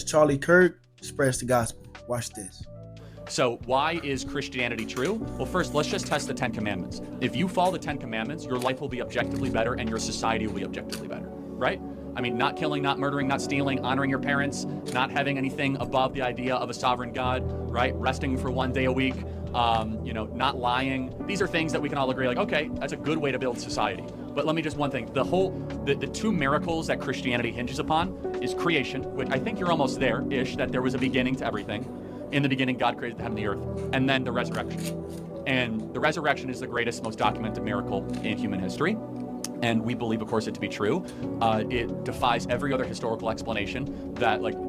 Charlie Kirk spreads the gospel. Watch this. So why is Christianity true? Well, first, let's just test the 10 Commandments. If you follow the 10 Commandments, your life will be objectively better and your society will be objectively better, right? I mean, not killing, not murdering, not stealing, honoring your parents, not having anything above the idea of a sovereign God, right? Resting for 1 day a week, not lying. These are things that we can all agree, like, okay, that's a good way to build society. But let me just one thing, the two miracles that Christianity hinges upon is creation, which I think you're almost there-ish, that there was a beginning to everything. In the beginning, God created the heaven and the earth, and then the resurrection. And the resurrection is the greatest, most documented miracle in human history. And we believe, of course, it to be true. It defies every other historical explanation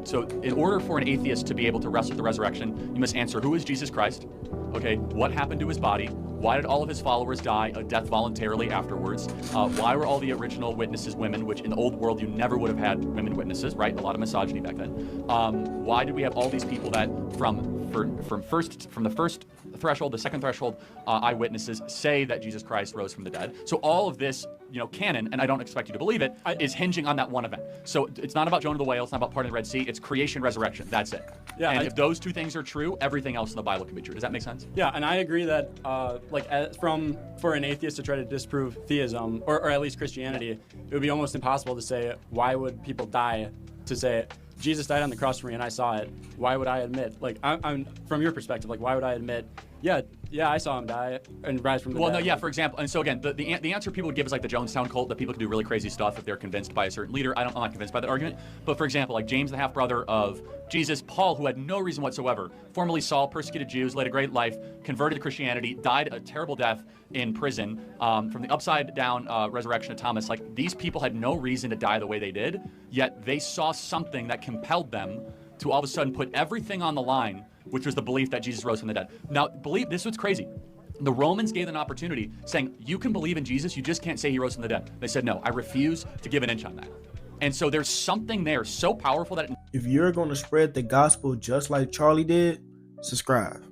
so in order for an atheist to be able to wrestle with the resurrection, you must answer, who is Jesus Christ? Okay, what happened to his body? Why did all of his followers die a death voluntarily afterwards? Why were all the original witnesses women, which in the old world you never would have had women witnesses, right? A lot of misogyny back then. Why did we have all these people that from the first threshold, the second threshold, eyewitnesses say that Jesus Christ rose from the dead? So all of this, canon, and I don't expect you to believe it, is hinging on that one event. So it's not about Jonah the whale, it's not about parting the Red Sea, it's creation, resurrection, that's it. Yeah, and if those two things are true, everything else in the Bible can be true. Does that make sense? Yeah, and I agree that for an atheist to try to disprove theism, or at least Christianity, it would be almost impossible to say, why would people die to say, Jesus died on the cross for me and I saw it. Why would I admit, I'm from your perspective, why would I admit, yeah, I saw him die and rise from the dead. Well, no, yeah, for example, and so again, the answer people would give is like the Jonestown cult, that people can do really crazy stuff if they're convinced by a certain leader. I'm not convinced by that argument. But for example, like James, the half-brother of Jesus, Paul, who had no reason whatsoever, formerly Saul, persecuted Jews, led a great life, converted to Christianity, died a terrible death in prison, from the upside down resurrection of Thomas. Like, these people had no reason to die the way they did, yet they saw something that compelled them to all of a sudden put everything on the line, which was the belief that Jesus rose from the dead. Now, this is what's crazy. The Romans gave them an opportunity, saying, you can believe in Jesus, you just can't say he rose from the dead. They said, no, I refuse to give an inch on that. And so there's something there so powerful that... If you're going to spread the gospel just like Charlie did, subscribe.